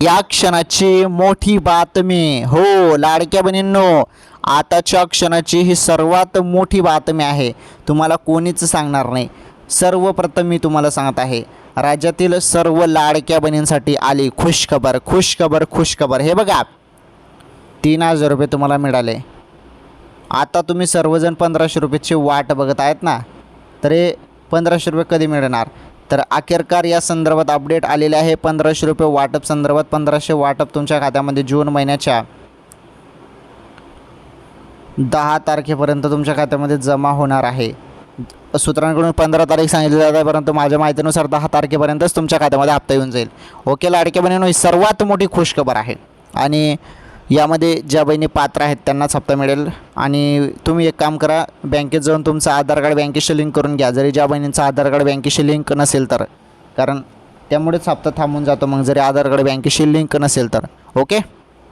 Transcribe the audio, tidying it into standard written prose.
या क्षणाची मोठी बातमी, हो लाडक्या बहिणींनो, आताच्या क्षणाची ही सर्वात मोठी बातमी आहे. तुम्हाला कोणीच सांगणार नाही. सर्वप्रथम मी तुम्हाला सांगत आहे, राज्यातील सर्व लाडक्या बहिणींसाठी आली खुशखबर, खुशखबर, खुशखबर. हे बघा, 3000 रुपये तुम्हाला मिळाले. आता तुम्ही सर्वजण 1500 रुपयाची वाट बघत आहेत ना, तर हे 1500 रुपये कधी मिळणार? तर अखेरकार या संदर्भात अपडेट आलेले आहे. 1500 रुपये वाटप संदर्भात. 1500 वाटप तुमच्या खात्यामध्ये जून महिन्याच्या 10 तारखेपर्यंत तुमच्या खात्यामध्ये जमा होणार आहे. सूत्रांकडून 15 तारीख सांगितली जाते, परंतु माझ्या माहितीनुसार 10 तारखेपर्यंतच तुमच्या खात्यामध्ये हप्ता येऊन जाईल. ओके लाडक्या बहिणींनो, ही सर्वात मोठी खुशखबर आहे आणि यामध्ये ज्या बहिणी पात्र आहेत त्यांनाच हप्ता मिळेल. आणि तुम्ही एक काम करा, बँकेत जाऊन तुमचं आधार कार्ड बँकेशी लिंक करून घ्या, जरी ज्या बहिणींचं आधार कार्ड बँकेशी लिंक नसेल तर, कारण त्यामुळेच हप्ता थांबून जातो मग, जरी आधार कार्ड बँकेशी लिंक नसेल तर. ओके.